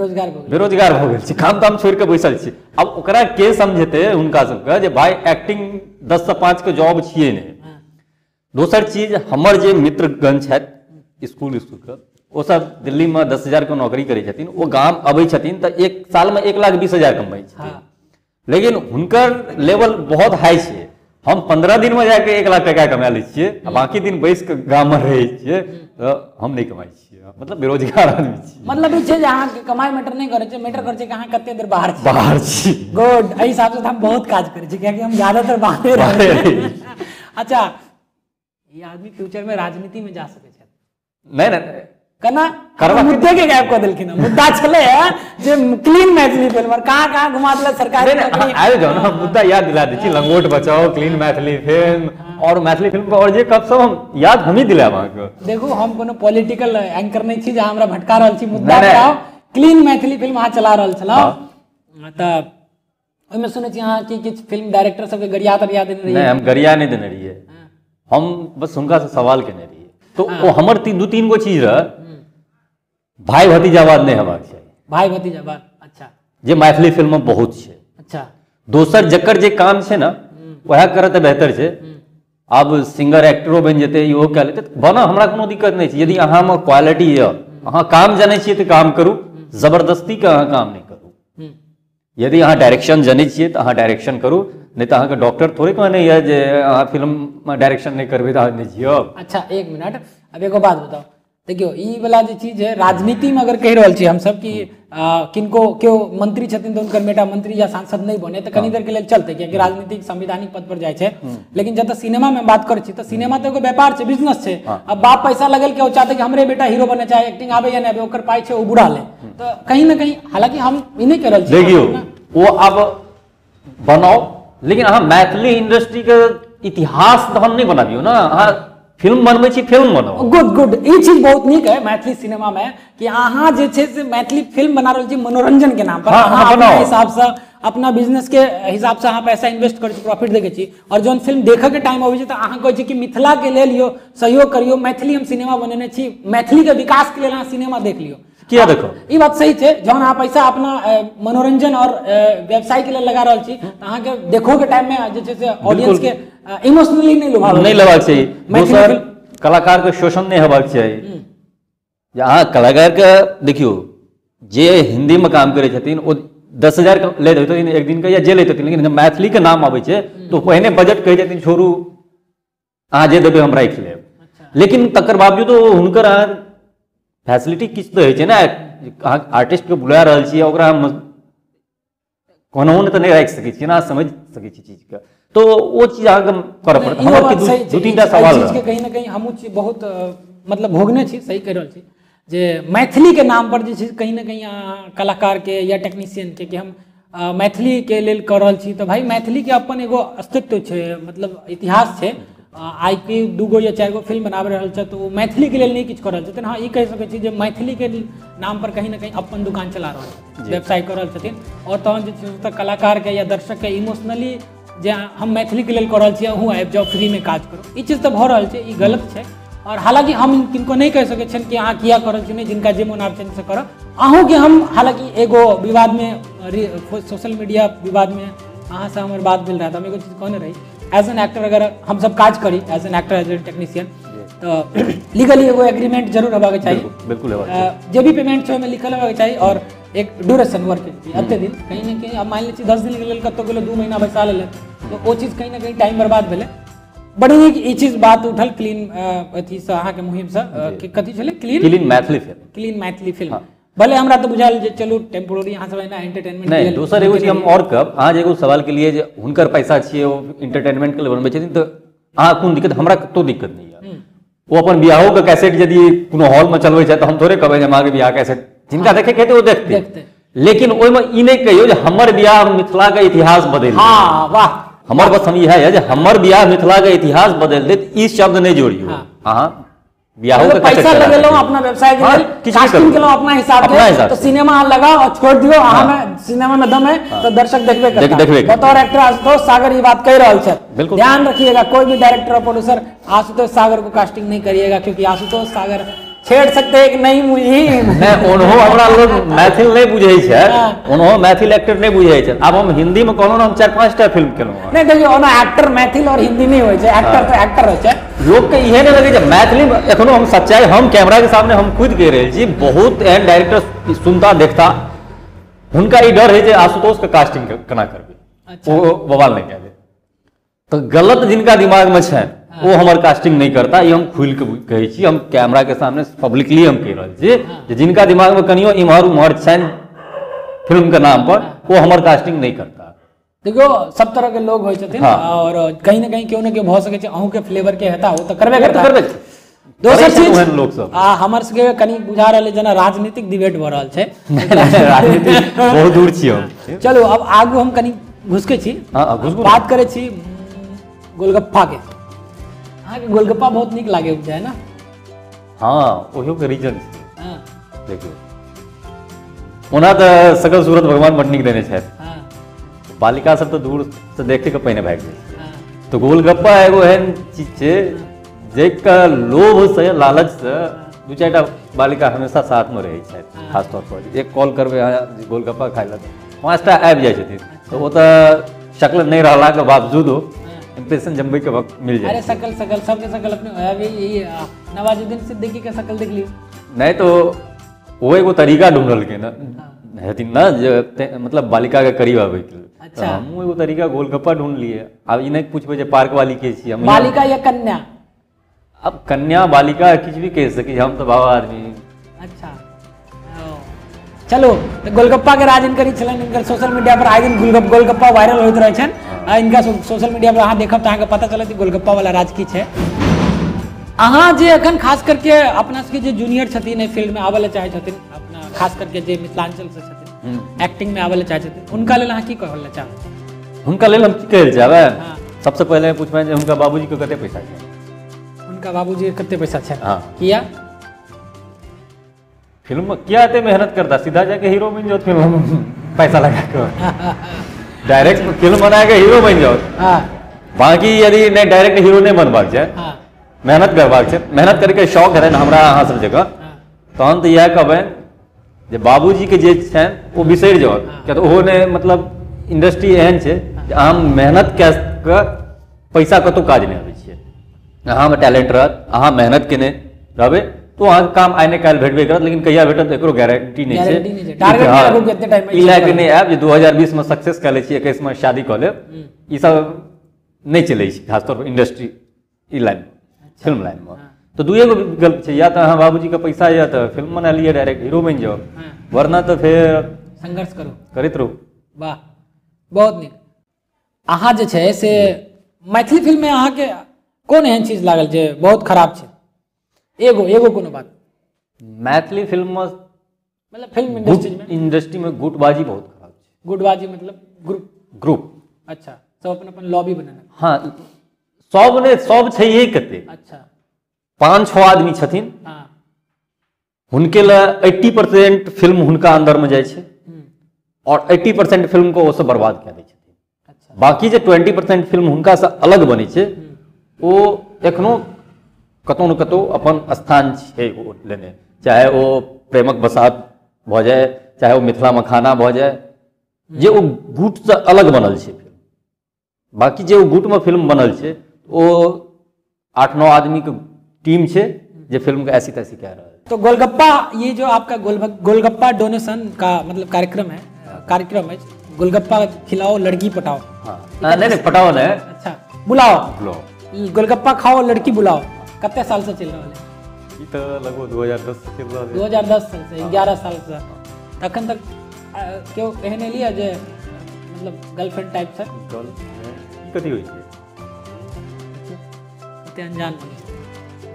Speaker 2: बेरोजगार भऽ गेल छै काम ताम छोड़ि के बैसल छी अब ओकरा के समझेतै हुनका सबके जे भाई एक्टिंग 10 से 5 के जॉब छियै ने दोसर चीज हमर जे मित्रगण छथि स्कूल के वो सब दिल्ली में 10,000 के नौकरी करै छथिन वो गाम अबै छथिन तऽ एक साल में 1,20,000 कमाइ छथिन लेकिन हुनकर लेवल बहुत हाई छै हम 15 दिन में जाके 1 लाख टका कमा लै छियै आ बाकी दिन बैस के गाम में रहै छियै तऽ हम नहीं कमाइ छियै मतलब बेरोजगार आदमी छी
Speaker 1: मतलब ई छै जे अहाँ के कमाई मैटर नहीं करे छै मैटर करे छै कि अहाँ कते देर बाहर छी गुड एहि हिसाब से हम बहुत काज करै छी कियाकि हम ज्यादातर बाहर रहै छी अच्छा ये आदमी फ्यूचर में राजनीति में जा सकै छै
Speaker 2: नहीं
Speaker 1: कना मुद्दे के गैप कऽ देलखिन मुद्दा छलै जे क्लीन मैथिली फिल्म और कहाँ घुमा देला सरकार
Speaker 2: आबि जाओ ना मुद्दा याद दिला दै छी लंगोट बचाओ क्लीन मैथिली फिल्म और मैथिली फिल्म और जे कब सब हम याद हम ही दिलायब अहाँके देखू
Speaker 1: हम कोनो पॉलिटिकल एंकर नहीं छी जे हमरा भटका रहल छी मुद्दा बताओ क्लीन मैथिली फिल्म अहाँ चला रहल छलौ तऽ ओहिमे सुनै छी अहाँ कि किछु फिल्म डायरेक्टर सबके गरिया तरिया देने रहियै
Speaker 2: नहीं हम गरिया नहीं देने रहियै हम बस हुनका से सवाल केने रहियै तो वो हमर 2-3 गो चीज रह भाई भतीजावाद नहीं हेबाक चाही
Speaker 1: भाई भतीजावाद अच्छा
Speaker 2: जे मैथिली फिल्म में बहुत छै
Speaker 1: अच्छा
Speaker 2: दोसर जकर जे काम छै ना वह करे तऽ बेहतर छै अब सिंगर एक्टरो बनि जेतै इहो कए लेतै बना हमरा कोनो दिक्कत नहीं छै यदि अहाँ में क्वालिटी यऽ अहाँ काम जानै छियै तऽ काम करू जबरदस्ती के अहाँ काम नहीं करू यदि अहाँ डायरेक्शन जानै छियै तऽ अहाँ डायरेक्शन करू नहीं तो अहाँके डॉक्टर थोड़े कहने है जे अहाँ फिल्म में डायरेक्शन नहीं करबै तऽ अहाँ नहीं जियब
Speaker 1: अच्छा 1 मिनट अब एगो बात बताओ देखियो ई वाला जे चीज है राजनीति में अगर कह रहल छी हम सब कि किनको केओ मंत्री छथिन तो उनकर बेटा मंत्री या सांसद नहीं बने तो कनी देर के लिए चलते क्योंकि राजनीतिक संवैधानिक पद पर जाय छै लेकिन जब सिनेमा में बात करै छी तो सिनेमा तो एगो व्यापार छै बिजनेस छै अब बाप पैसा लगल के ओ चाहते कि हमरे बेटा हीरो बने चाहे एक्टिंग आवे या नहीं ओकर पाई छै ओ बुरा ले तो कहीं ना कहीं हालांकि हम ई नहीं कह रहल छी
Speaker 2: देखियो वो अब बनाओ, लेकिन अहाँ मैथिली इंडस्ट्री के इतिहास तहन नहीं बनाबियो ना, अहाँ फिल्म बनबै छी, फिल्म बनाओ।
Speaker 1: गुड ई चीज बहुत नीक है मैथिली सिनेमा में कि अहाँ जे छै से मैथिली फिल्म बना रहल छी मनोरंजन के नाम पर। अहाँ अपना हिसाब से अपना बिजनेस के हिसाब से अहाँ पैसा इन्वेस्ट करै छी, प्रॉफिट देखै छी, और जौन फिल्म देखै के टाइम अबै छै तऽ अहाँ कहै छी कि मिथिला के लेल यो सहयोग करियो, मैथिली हम सिनेमा बनेने छी, मैथिली के विकास के लेल अहाँ सिनेमा देख लियो।
Speaker 2: किया देखो
Speaker 1: ई बात सही छै, जौन अहाँ पैसा अपना मनोरंजन और व्यवसाय के लेल लगा रहल छी तऽ अहाँ के देखो के टाइम में जे छै से ऑडियंस के इमोशनली नहीं
Speaker 2: लेबाक चाहिए। दोसर कलाकार के शोषण नहीं हेबाक चाहिए। अहाँ कलाकार के देखियो जे हिंदी में काम करे छथिन ओ 10,000 लैत हेथिन एक दिन के या जे लैत हेथिन, लेकिन जब मैथिली के नाम आबै छै तो पहिने बजट कहि देथिन छोड़ू अहाँ जे देबै हम राखि लेब। लेकिन तकर बावजूद हुनकर फैसिलिटी किछु तऽ होइ छै ने, अहाँ आर्टिस्ट के बुला रहल छियै ओकरा हम कोनहु ने तऽ नहीं राखि सकै छियै ना, समझ सकै छी चीज के, तो वो चीज अहाँके करऽ पड़त। हमर दू तीन टा सवाल
Speaker 1: चीज के कहीं ना कहीं हमहू बहुत मतलब भोगने छी, सही कह रहल छी जे मैथिली के नाम पर जे छै कहीं ना कहीं कलाकार के या टेक्नीशियन के कि हम मैथिली के लेल कर रहल छी, तो भाई मैथिली के अपन एगो अस्तित्व छै, मतलब इतिहास छै। आई के 2 या 4 फिल्म बनाबे रहल छै तो मैथिली के लेल नहीं किछु कर रहल छथिन। हाँ, ई कह सकै छी जे मैथिली के नाम पर कहीं ना कहीं अपन दुकान चला रहल छै, व्यवसाय कर रहल छथिन, और तहन जे छै तऽ कलाकार के या दर्शक के इमोशनली जे हम मैथिली के लेल कर रहल छी अहूँ आबि जाओ फ्री में काज करो, ई चीज तऽ भऽ रहल छै, ई गलत छै। और हालांकि हम किनको नहीं कह सकै छन कि अहाँ किया कर रहल छी, नहीं, जिनका जे मोन आबै छै से करऽ। अहूँ के हम हालांकि एगो विवाद में सोशल मीडिया विवाद में अहाँ से हमर बात भेल रहा था, हम एगो चीज कहने रही एज एन एक्टर अगर हम सब काज करी as an actor as a technician तो लीगली एगो एग्रीमेंट जरूर हेबाक चाहिए,
Speaker 2: बिल्कुल
Speaker 1: जे भी पेमेंट छै ओहिमे लिखल हेबाक चाहिए, और एक ड्यूरेशन वर्क के अते दिन कहीं ना कहीं अब मान ली 10 दिन के लेल कतौ गेलो 2 महीना बैसा लेले तो वो चीज कहीं ना कहीं टाइम बर्बाद भेले। बड़ी नीक ई चीज बात उठल क्लीन अथी से अहाँ के मुहिम से कथी छले
Speaker 2: क्लीन
Speaker 1: मैथिली फिल्म भले हमरा तो बुझाल जे चलू टेम्पोररी अहाँ सब एना एंटरटेनमेंट
Speaker 2: नहीं। दोसर एगो चीज हम और कहब, अहाँ जे एगो सवाल के लिए जे हुनकर पैसा छियै ओ एंटरटेनमेंट के लिए बनबै छथिन तऽ अहाँ कोन दिक्कत, हमरा कतौ दिक्कत नहीं है। वो अपन बियाहो के कैसेट यदि कोनो हॉल में चलबै छै तऽ हम थोड़े कहबै जे हमारे बियाह कैसेट जिनका देखे के ओ देखते, लेकिन ओहिमे ई नहीं कहियो जे हमर बियाह मिथिला के इतिहास बदलि देत।
Speaker 1: हाँ वाह,
Speaker 2: हमर बस हम इएह है जे हमर बियाह मिथिला के इतिहास बदलि देत, ई शब्द नहीं जोड़ियो। अहाँ बियाहो के
Speaker 1: पैसा लगेलो अपना व्यवसाय के लेल, कास्टिंग केलो अपना हिसाब के, तो सिनेमा लगाओ और छोड़ दियो, अहाँ में सिनेमा में दम है तो दर्शक देखबे करता। बतौर एक्टर आशुतोष सागर ये बात कह रहल छै, ध्यान रखिएगा कोई भी डायरेक्टर और प्रोड्यूसर आशुतोष सागर को कास्टिंग नहीं करिएगा, क्योंकि आशुतोष सागर छेड़ सकते एक नई मुहिम।
Speaker 2: ओनहो हमरा लोग मैथिल नहीं बुझै छै, ओनहो मैथिल एक्टर नहीं बुझै छै। अब हम हिंदी में कहलो ना हम 4-5 टा फिल्म केलो
Speaker 1: नहीं, देखियो ओना एक्टर मैथिल और हिंदी नहीं होय छै, एक्टर तो एक्टर होय छै।
Speaker 2: लोग के इहे नहीं लगे जे मैथिली में एखनो हम सच्चाई हम कैमरा के सामने हम खुद कह रहे छी, बहुत एहन डायरेक्टर सुनता देखता हुनका ई डर है जे आशुतोष के कास्टिंग केना करबे, वो बवाल नहीं कहे तो गलत जिनका दिमाग में छै वो हमार कास्टिंग नहीं करता, ये हम खुल के कहे छी, हम कैमरा के सामने पब्लिकली हम कह रहल छी जिनका दिमाग में कनियो इम्हर उम्हर छन फिल्म के नाम पर वो हमार कास्टिंग नहीं करता।
Speaker 1: देखो सब तरह के लोग होय छथिन, और कहीं ना कहीं क्यों ना क्यों भ सके छै अहू के फ्लेवर के हेता हो तो करबे करता। दोसर चीज
Speaker 2: लोग सब
Speaker 1: हमर सबके कनी बुझा रहले जेना राजनीतिक डिबेट भ रहल छै,
Speaker 2: राजनीति बहुत दूर छी हम।
Speaker 1: चलो अब आगू हम कनी घुसके छी, बात करे छी गोलगप्पा के। अहाँ के गोलगप्पा बहुत नीक लागे उपजा ना?
Speaker 2: हाँ, ओहियो के रीजन छै। देखियो ओना तऽ सकल सूरत भगवान बड नीक देने छथि, बालिका सब तो दूर से देखे के पहिने भागि जाइ छै। तो गोलगप्पा एगो एहन चीज छै जेका लोभ से लालच से 2-4 टा बालिका हमेशा साथ में रहै छथि। खास तौर पर एक कॉल करबै अहाँ गोलगप्पा खाइ लए 5 टा आबि जाइ छथिन, तो वो तऽ शक्ल नहीं रहला के बावजूदो इंप्रेशन जमबै के वक्त मिल जाए।
Speaker 1: अरे शकल सबके शकल अपने अभी ये नवाजुद्दीन सिद्दीकी के शकल देख लियो।
Speaker 2: नहीं तो वो एगो तरीका ढूंढल के ना हेथिन ना जे मतलब बालिका के करीब आबै के। अच्छा, हम एगो तरीका गोलगप्पा ढूंढ लिए। अब ई नहीं पूछबै जे पार्क वाली के छी हम,
Speaker 1: बालिका या कन्या?
Speaker 2: अब कन्या बालिका किछु भी कह सकी, हम तो बाबा आदमी।
Speaker 1: अच्छा चलो, तो गोलगप्पा के राज इनकर छलन, इनकर सोशल मीडिया पर आए दिन गोलगप्पा वायरल होइत रहे छन। इनका सोशल मीडिया पर अहाँ देखब तो अहाँ के पता चलत गोलगप्पा वाला राज की छै। अहाँ जे अखन खास करके अपना सबके जे जूनियर छथिन एहि फील्ड में आबे ले चाहे छथिन, अपना खास करके जे मिथिलांचल से छथिन एक्टिंग में आबे ले चाहे छथिन, उनका लेल अहाँ की कहल चाहब?
Speaker 2: हुनका लेल हम की कहल जाबे
Speaker 1: हाँ।
Speaker 2: सबसे पहले पूछबे जे हुनका बाबूजी के कते पैसा छै
Speaker 1: उनका बाबूजी के कते पैसा छै
Speaker 2: हाँ
Speaker 1: किया
Speaker 2: फिल्म में क्या एते मेहनत करता सीधा जाके हीरो बन जाओ फिल्म में पैसा लगा के डायरेक्ट फिल्म बना के हीरो बन जाओ
Speaker 1: हाँ
Speaker 2: बाकी यदि नहीं डायरेक्ट हीरो नहीं बनबाक छै
Speaker 1: हाँ
Speaker 2: मेहनत करबाक छै मेहनत करके शौक है ना हमरा अहाँ सब जगह
Speaker 1: हाँ
Speaker 2: तहन तऽ इएह कहबै जे बाबूजी के जे छनि ओ बिसरि जाओ किया तऽ ओहो ने मतलब इंडस्ट्री एहन छै जे अहाँ मेहनत कए कऽ पैसा कतौ काज नहि आबै छियै अहाँमे टैलेंट रहत अहाँ मेहनत केने रहबै तो अहाँके काम आइ नहि काल्हि भेटबे करत लेकिन कहिया भेटत एकरो गारंटी नहि छै
Speaker 1: गारंटी नहीं है टारगेट नहीं रखो कि इतने टाइम में
Speaker 2: ई लए के नहि आयब जे 2020 में सक्सेस कए लै छी 21 में शादी कऽ लेब ई सब नहि चलै छै खासतौर पर इंडस्ट्री ई लाइन फिल्म लाइन में तो दुए गो विकल्प छै या तऽ अहाँ बाबूजी के पैसा या तऽ फिल्म बना लिअ डायरेक्ट हीरो बनि जाओ
Speaker 1: हाँ।
Speaker 2: वरना तऽ फेर
Speaker 1: संघर्ष करो
Speaker 2: करैत रहू
Speaker 1: वाह बहुत नीक अहाँ जे छै से मैथिली फिल्म में अहाँके कोन एहन चीज लागल जे बहुत खराब छै एगो कोनो बात
Speaker 2: मैथिली फिल्म में
Speaker 1: मतलब फिल्म
Speaker 2: इंडस्ट्री में गुटबाजी बहुत खराब छै
Speaker 1: गुटबाजी मतलब
Speaker 2: ग्रुप
Speaker 1: अच्छा सब अपन अपन लॉबी बनाना
Speaker 2: हाँ सब ने सब छैहे कते
Speaker 1: अच्छा
Speaker 2: 5-6 आदमी छथिन
Speaker 1: हाँ
Speaker 2: हुनके लिए 80% फिल्म हुनका अंदर में जाइ छै और 80% फिल्म को ओसब बर्बाद कए दै छथिन
Speaker 1: अच्छा
Speaker 2: बाकी जे 20% फिल्म हुनका से अलग बनै छै ओ एखनो कतौ न कतौ अपन स्थान छै ओ लेने चाहे ओ प्रेमक बसात भऽ जाए चाहे ओ मिथिला मखाना भऽ जाए जे ओ गुट से अलग बनल छै फिल्म बाकी जे ओ गुट में फिल्म बनल छै ओ 8-9 आदमी के टीम छै जे फिल्म के ऐसी तैसी कह रहा है
Speaker 1: तो गोलगप्पा ये जो आपका गोलगप्पा डोनेशन का मतलब कार्यक्रम है गोलगप्पा खिलाओ लड़की पटाओ
Speaker 2: हाँ नहीं पटाओ नहीं
Speaker 1: अच्छा बुलाओ
Speaker 2: बुलाओ
Speaker 1: गोलगप्पा खाओ लड़की बुलाओ कते साल से चल रहा है
Speaker 2: ई तऽ लगभग 2010 से चल रहा है
Speaker 1: 2010 साल से 11 साल से तखन तक क्यों एहन एलिया जे मतलब गर्लफ्रेंड टाइप से
Speaker 2: कथी होइ छै
Speaker 1: कते अनजान बने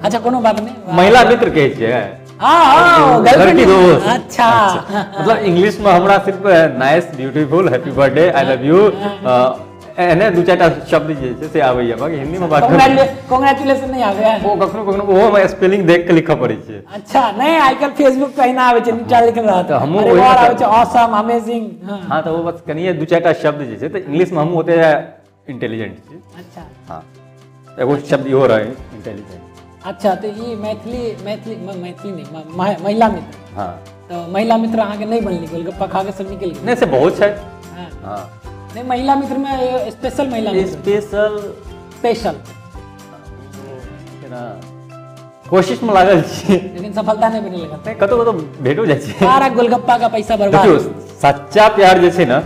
Speaker 1: अच्छा कोनो बात नहीं
Speaker 2: महिला मित्र कहै छियै
Speaker 1: हाँ
Speaker 2: लड़की दोस्त
Speaker 1: अच्छा
Speaker 2: मतलब इंग्लिश में हमरा सिर्फ nice beautiful happy birthday I love you एने दू चारिटा शब्द जे छै से आबैया बाकी हिंदी में बात
Speaker 1: कांग्रेचुलेशन नहीं आवे है
Speaker 2: वो कखनो कखनो ओहो में स्पेलिंग देख के लिखऽ पड़ै छै
Speaker 1: अच्छा नहीं आजकल फेसबुक पे ना आवे छै नीचा लिखल रहत
Speaker 2: हमहू
Speaker 1: अरे
Speaker 2: वही
Speaker 1: और
Speaker 2: बता-
Speaker 1: आवे छै ऑसम अमेजिंग
Speaker 2: हाँ तो वो बस कनिए दू चारिटा शब्द जे छै तऽ इंग्लिश में हमहूँ ओते इंटेलिजेंट छी
Speaker 1: अच्छा
Speaker 2: हाँ एगो शब्द इहो रहे इंटेलिजेंट
Speaker 1: अच्छा तो ये मैथिली नहीं महिला मित्र
Speaker 2: हाँ
Speaker 1: तो महिला मित्र अहाँ के नहीं बनली गोलगप्पा खा के सब निकल गए
Speaker 2: नहीं से बहुत छै
Speaker 1: हाँ।
Speaker 2: हाँ
Speaker 1: नहीं महिला मित्र में स्पेशल महिला मित्र
Speaker 2: स्पेशल
Speaker 1: स्पेशल
Speaker 2: कोशिश में लागल छी
Speaker 1: लेकिन सफलता नहीं बने लगा
Speaker 2: कतौ कतौ भेटो जाइ छै
Speaker 1: सारा गोलगप्पा का पैसा बर्बाद
Speaker 2: देखियो सच्चा प्यार जे छै ना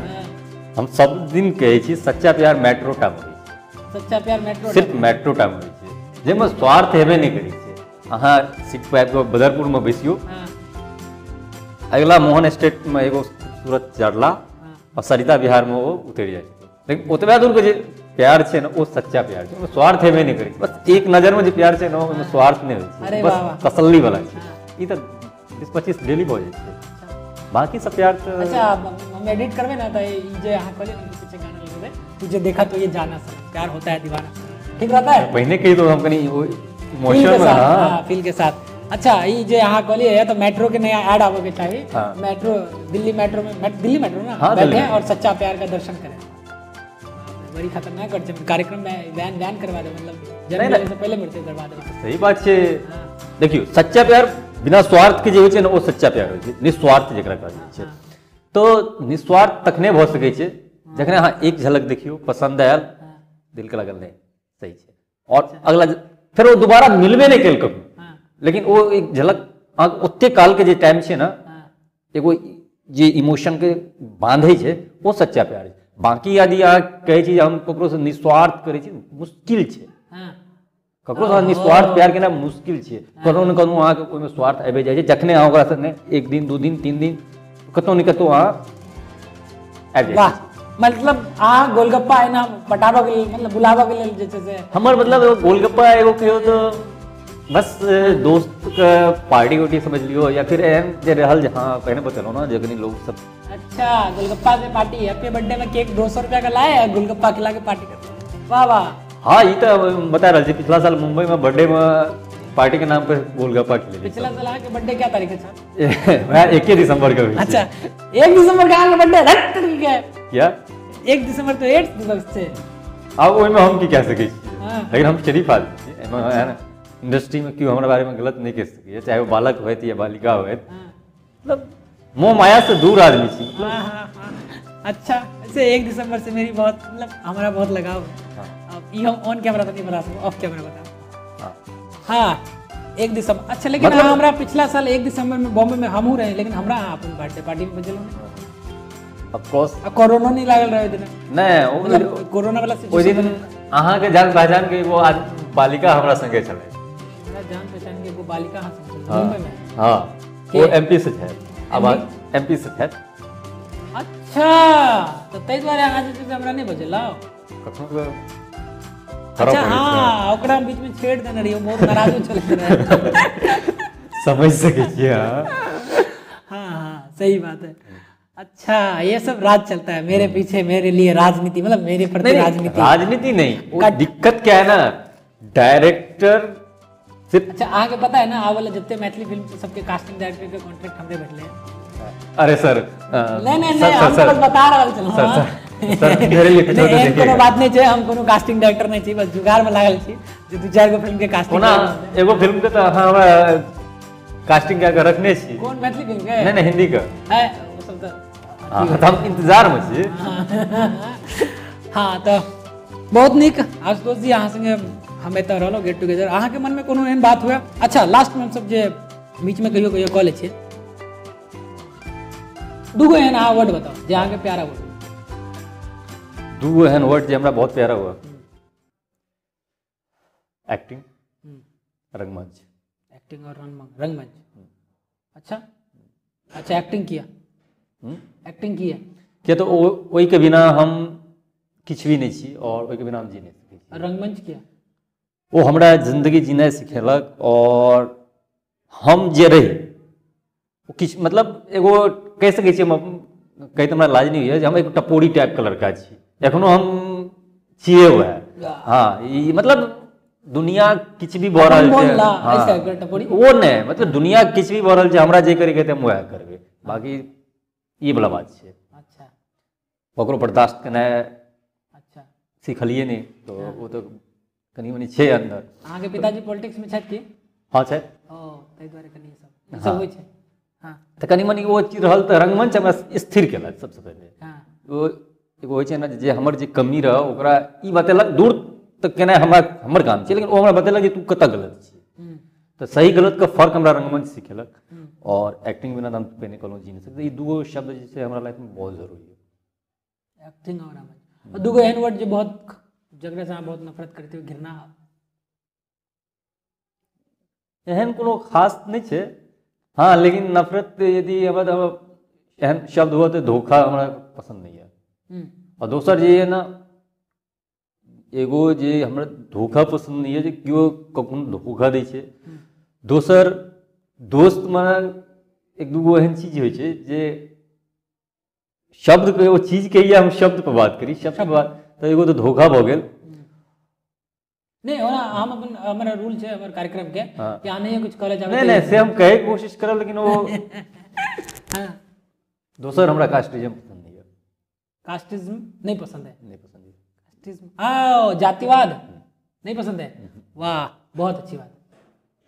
Speaker 2: हम सब दिन कहै छी सच्चा प्यार मेट्रो टा में होइ छै
Speaker 1: सच्चा प्यार मेट्रो
Speaker 2: सिर्फ मेट्रो टा में होइ छै जेमे स्वार्थ हेबे नहीं करै छै अहाँ सीट पर आबि कऽ बदरपुर में बैसियो
Speaker 1: हाँ,
Speaker 2: अगला मोहन स्टेट में एगो खूबसूरत चढ़ला और सरिता बिहार में वो उतर जाइ छै लेकिन ओतबे दूर के जे प्यार छै ना वो सच्चा प्यार छै ओहिमे स्वार्थ हेबे नहीं करै छै बस एक नजर में जे प्यार छै ना ओहिमे स्वार्थ नहीं होइ
Speaker 1: अरे
Speaker 2: छै
Speaker 1: वाह, वाह।
Speaker 2: बस तसल्ली वाला छै ई तऽ 20-25 डेली भऽ जाइ छै बाकी सब प्यार तऽ
Speaker 1: अच्छा हम एडिट करबे ना तो ये जे अहाँ कहले ना पीछे गाना लगेबे तुझे देखा तो ये जाना सनम प्यार होता है दीवाना ठीक रहता है
Speaker 2: पहिने कही तो हम कनी वो
Speaker 1: फील के
Speaker 2: इमोशन में
Speaker 1: साथ
Speaker 2: हाँ
Speaker 1: हाँ, फील के साथ अच्छा ये जे अहाँ कहलिए तो मेट्रो के नया ऐड आवे के चाहिए
Speaker 2: हाँ।
Speaker 1: मेट्रो दिल्ली मेट्रो में दिल्ली मेट्रो ना
Speaker 2: हाँ, दिल्ली
Speaker 1: बैठे
Speaker 2: मेट्रो।
Speaker 1: और सच्चा प्यार का दर्शन करें बड़ी खतरनाक कर छै कार्यक्रम में बैन करवा दे मतलब जन्म लेने से पहले मृत्यु करवा दे
Speaker 2: सही बात छै
Speaker 1: हाँ।
Speaker 2: देखियो सच्चा प्यार बिना स्वार्थ के जे होइ छै ना वो सच्चा प्यार होइ छै निस्वार्थ जेकरा कहल जाइ छै तो निस्वार्थ तखने भऽ सकै छै जखन अहाँ एक झलक देखियो पसंद आयल दिल के लगल नहीं सही छै और अगला फिर वो दोबारा मिलबे नहीं कल कभी
Speaker 1: हाँ,
Speaker 2: लेकिन वो एक झलक अहाँ ओते काल के जे टाइम छै ना
Speaker 1: हाँ,
Speaker 2: एगो जे इमोशन के बांधे छै वो सच्चा प्यार छै बाकी यदि अहाँ कहै छी जे हम ककरो से निस्वार्थ करै छी मुश्किल छै
Speaker 1: हाँ,
Speaker 2: ककरो से निस्वार्थ प्यार केना मुश्किल छै कतौ ने कतौ अहाँके ओहिमे स्वार्थ आबि जाइ छै जखने अहाँ ओकरा संगे एक दिन दू दिन तीन दिन कतौ ने कतौ अहाँ आबि जाइ
Speaker 1: वाह
Speaker 2: छी
Speaker 1: मतलब अहाँ गोलगप्पा एना पटाबऽ के लेल मतलब बुलाबऽ के लेल जे छै से
Speaker 2: हमर मतलब एगो गोलगप्पा एगो कहियो तो बस दोस्त का पार्टी उर्टी समझ लियो या फिर एहन जे रहल जहाँ पहले बतलो ना जगनी लोग सब।
Speaker 1: अच्छा, गोलगप्पा से पार्टी, हैप्पी बर्थडे में केक 200 रुपया का लाए और गोलगप्पा खिला के पार्टी करते। वाह वाह।
Speaker 2: हाँ ये तो बता रहा पिछला साल मुंबई में बर्थडे में पार्टी के नाम पे गोलगप्पा खिले।
Speaker 1: पिछला साल के बर्थडे क्या तारीख है सर?
Speaker 2: मैं 1 दिसंबर का हुई।
Speaker 1: अच्छा 1 दिसंबर का आपका बर्थडे रख ठीक है
Speaker 2: क्या
Speaker 1: 1 दिसंबर तो 8 दिवस से।
Speaker 2: अब ओहिमे हम की कह सके छी,
Speaker 1: हाँ।
Speaker 2: लेकिन हम शरीफ आदमी छी, एमे है ना इंडस्ट्री में क्यों हमारे बारे में गलत नहीं कह सके, चाहे वो बालक होत या बालिका होत,
Speaker 1: हाँ।
Speaker 2: मतलब मोह माया से दूर आदमी छी।
Speaker 1: हाँ, हाँ, हाँ। अच्छा ऐसे 1 दिसंबर से मेरी बहुत मतलब हमारा बहुत लगाव है।
Speaker 2: हाँ।
Speaker 1: अब ये हम ऑन कैमरा तो नहीं बता सकते, ऑफ कैमरा बता।
Speaker 2: हाँ।
Speaker 1: हाँ 1 दिसंबर। अच्छा लेकिन
Speaker 2: मतलब-
Speaker 1: हमरा पिछला साल 1 दिसंबर में बॉम्बे में हमहू रहे, लेकिन हमरा अपन बर्थडे पार्टी में बजलो नहीं।
Speaker 2: ऑफ कोर्स
Speaker 1: कोरोना नहीं लागल रहे दिन,
Speaker 2: नहीं वो
Speaker 1: मतलब कोरोना वाला
Speaker 2: ओहि दिन अहाँ के जान पहचान के वो आज बालिका हमरा संगे चले।
Speaker 1: हमरा जान पहचान के एगो बालिका हां से
Speaker 2: हाँ।
Speaker 1: मुंबई में।
Speaker 2: हाँ
Speaker 1: के?
Speaker 2: वो एमपी से है, अब एमपी से है।
Speaker 1: अच्छा तो तै द्वारे अहाँ जे छै से हमरा नहीं बजेला।
Speaker 2: कखनो के
Speaker 1: अच्छा हाँ ओकरा बीच में छेड़ देने रहियो, बहुत नाराजो चलत रहे।
Speaker 2: समझ सके छियै। हाँ
Speaker 1: हाँ हाँ सही बात है। अच्छा ये सब राज चलता है मेरे पीछे, मेरे लिए राजनीति, मतलब मेरे प्रति राजनीति।
Speaker 2: राजनीति नहीं, वो दिक्कत क्या है ना डायरेक्टर सिर्फ।
Speaker 1: अच्छा आगे पता है ना आ वाला जितने मैथिली फिल्म से सबके कास्टिंग डायरेक्टर के कॉन्ट्रैक्ट हमरे बैठले हैं।
Speaker 2: अरे सर
Speaker 1: नहीं हम तो बस बता रहल छलहुँ।
Speaker 2: सर मेरे लिए कुछ
Speaker 1: नहीं एहन कोनो बात नहीं छै, हम कोनो कास्टिंग डायरेक्टर नहीं छी, बस जुगाड़ में लागल छी जे 2-4 गो फिल्म के कास्टिंग।
Speaker 2: कोना एगो फिल्म के तो अहाँ हमरा कास्टिंग क्या कर रखने छी।
Speaker 1: कौन मैथिली फिल्म के?
Speaker 2: नहीं हिंदी का
Speaker 1: है वो सब तो
Speaker 2: हाँ, तो हम इंतजार में छी।
Speaker 1: हाँ तो बहुत नीक आशुतोष जी अहाँ संगे हम एतऽ रहलहुँ गेट टुगेदर। अहाँ के मन में कोनो एहन बात हुआ? अच्छा लास्ट में हम सब जे बीच में कहियो कहियो कऽ लै छियै, दूगो एहन अहाँ वर्ड बताओ जे अहाँ के प्यारा वर्ड।
Speaker 2: दू एहन वर्ड जे हमरा बहुत प्यारा हुआ, एक्टिंग रंगमंच।
Speaker 1: एक्टिंग और रंगमंच। अच्छा अच्छा एक्टिंग किया, एक्टिंग किया
Speaker 2: किया तो ओहि के बिना हम किछु भी नहीं छी और ओहि के बिना हम जी नहीं सकै छी।
Speaker 1: रंगमंच किया
Speaker 2: वो हमरा जिंदगी जीना सिखेलक और हम जे रही वो किछु मतलब एगो कह सकै छी, कही तो हमरा लाज नहीं हुई हम एक टपोरी टाइप का लड़का छी, एखनो हम छिए हुआ है। हाँ ई मतलब दुनिया किछु भी भऽ रहल छै, हाँ वो नहीं मतलब दुनिया किछु भी भऽ रहल छै, हमरा जे करे हम वएह करबै, बाकी ये वाला बात छै।
Speaker 1: अच्छा
Speaker 2: ओकरो बर्दाश्त केनाइ
Speaker 1: अच्छा
Speaker 2: सिखलिए नहीं, तो वो तो कनी मनी छै अंदर।
Speaker 1: अहाँ के पिताजी पॉलिटिक्स में छथि की?
Speaker 2: हाँ छै।
Speaker 1: ओ तै द्वारे कनी ई सब होइ छै। हाँ
Speaker 2: तो कनी मनी वो चीज रहल तो रंगमंच हमरा स्थिर केलक सबसे पहले।
Speaker 1: हाँ
Speaker 2: वो एगो होइ छै ना जे हमर जे कमी रह ओकरा ई बतेलक दूर तक केनाइ हमर काम छै, लेकिन वो हमरा बतेलक जे तू कतऽ गलत छी, तो सही गलत का फर्क हमरा रंगमंच सिखेलक। और एक्टिंग बिना हम पहले कहलहुँ जी नहीं सकते, ये दूगो शब्द जे छै हमरा लाइफ में बहुत जरूरी है।
Speaker 1: एक्टिंग और रंगमंच। और दूगो एहन वर्ड जे बहुत जकरा से अहाँ बहुत नफरत करते हो, घृणा।
Speaker 2: एहन कोनो खास नहीं छै, हाँ लेकिन नफरत यदि हमरा एहन शब्द हुआ तो धोखा हमरा पसंद नहीं है। और दोसर जे है ना एगो जे हमरा धोखा पसंद नहीं है जे केओ कखनो धोखा दै छै। दोसर दोस्त में एक दूगो एहन चीज होइ छै जे शब्द के वो चीज के हम शब्द पर बात करी, शब्द पर बात तो एगो तो धोखा भऽ गेल।
Speaker 1: नहीं होना हम अपन हमारा रूल है हमारे कार्यक्रम के कि आने ही कुछ कॉलेज
Speaker 2: नहीं से हम कहे की कोशिश करब, लेकिन वो
Speaker 1: हाँ
Speaker 2: दोसर हमरा कास्टिज्म पसंद नहीं है।
Speaker 1: कास्टिज्म नहीं पसंद है?
Speaker 2: नहीं पसंद है।
Speaker 1: कास्टिज्म जातिवाद नहीं पसंद है? वाह बहुत अच्छी बात।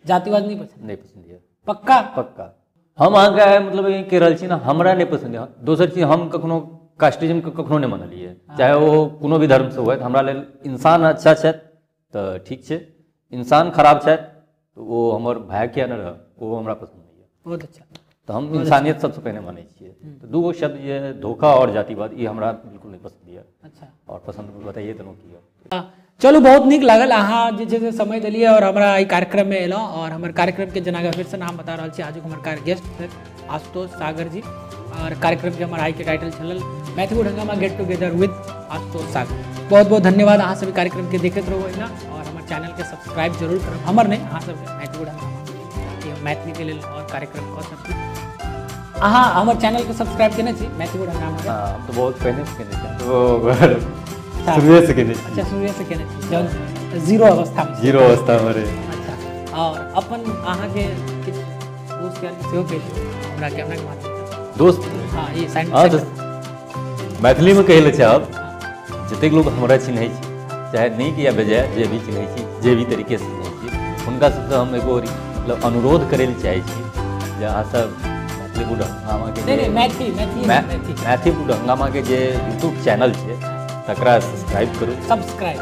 Speaker 1: जातिवाद नहीं पसंद?
Speaker 2: नहीं पसंद है।
Speaker 1: पक्का
Speaker 2: पक्का हम अहाँ का मतलब कह रहा छी ना हमरा नहीं पसंद है। दोसर चीज हम कखनो कास्टिज्म के कखनो नहीं मानलिए, चाहे वो कोनो भी धर्म से हुए, हमरा लेल इंसान अच्छा छै तो ठीक छै, इंसान खराब छै तो वो हमर भाई किया न रह वो हमरा पसंद नहीं है।
Speaker 1: बहुत अच्छा।
Speaker 2: तो हम इंसानियत सबसे पहले माने छिए। तो दूगो शब्द ये धोखा और जातिवाद ये हमरा बिल्कुल नहीं पसंद है।
Speaker 1: अच्छा
Speaker 2: और पसंद बताइए दोनों की है।
Speaker 1: चलू बहुत नीक लागल अहाँ जे समय दिलिए और हमारा ई कार्यक्रम में एलौ और हमारे कार्यक्रम के जना फिर से नाम बता रहा छी। आज हमारे गेस्ट थे आशुतोष सागर जी और कार्यक्रम के हमारे आई के टाइटल चलल मैथिली हंगामा गेट टुगेदर विद आशुतोष सागर। बहुत बहुत धन्यवाद अहाँ सभी कार्यक्रम के देखते रहो ना और हमारे चैनल के सब्सक्राइब जरूर करब। हमर नहीं अहाँ सबके मैथिली हंगामा मैथिली के लिए और कार्यक्रम कऽ सकती अहाँ हमारे चैनल के सब्सक्राइब केने छी मैथिली हंगामा।
Speaker 2: हाँ तो बहुत पहले से केने छी तो शुरुए से केने छी।
Speaker 1: अच्छा शुरुए से केने छी जब जीरो अवस्था में
Speaker 2: जीरो अवस्था में रे।
Speaker 1: अच्छा और अपन अहाँ के किछ दोस्त यार सेहो के हमरा कैमरा के माध्यम
Speaker 2: दोस्त
Speaker 1: हां ये साइड
Speaker 2: हाँ तो मैथिली में कहले छै अब जतेक लोग हमरा चिन्है छी चाहे नीक या बेजाय जे भी चिन्है छी जे भी तरीके से चिन्है छी हुनका सबसे हम एगो मतलब अनुरोध करे ले चाहे छी जे अहाँ सब मैथिली बुढ़ हंगामा के
Speaker 1: नहीं
Speaker 2: मैथिली बुढ़ हंगामा के जे यूट्यूब चैनल छै तकरा सब्सक्राइब करू। सब्सक्राइब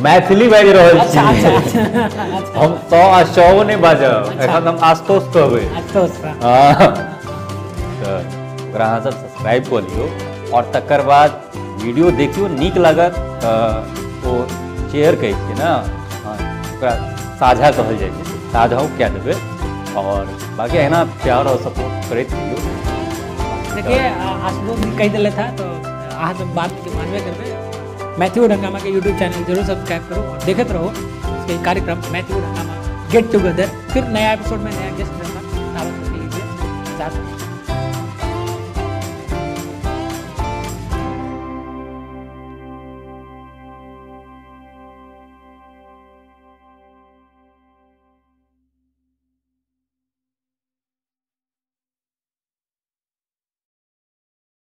Speaker 2: मैथिली बाज रहल छी।
Speaker 1: अच्छा
Speaker 2: हम 100 आ 100 नहीं बाजब एखन हम आशुतोष कहबै।
Speaker 1: आशुतोष
Speaker 2: हां तो ओकरा अहाँ सब सब्सक्राइब कऽ लियौ और तकर बाद वीडियो देखियो नीक लागत ओ शेयर कहै छै ना ओकरा साझा कहल जाइ छै साझाओ कए देबै और बाकी एना प्यार और सपोर्ट करैत रहियो।
Speaker 1: देखिए आशुतोष जी कह दिले था तो अहाँ सब बात के मानबे करबे। मैथिली हंगामा के यूट्यूब चैनल जरूर सब्सक्राइब करो और देखते रहो इसके कार्यक्रम मैथिली हंगामा गेट टुगेदर। फिर नया एपिसोड में नया गेस्ट रहता है।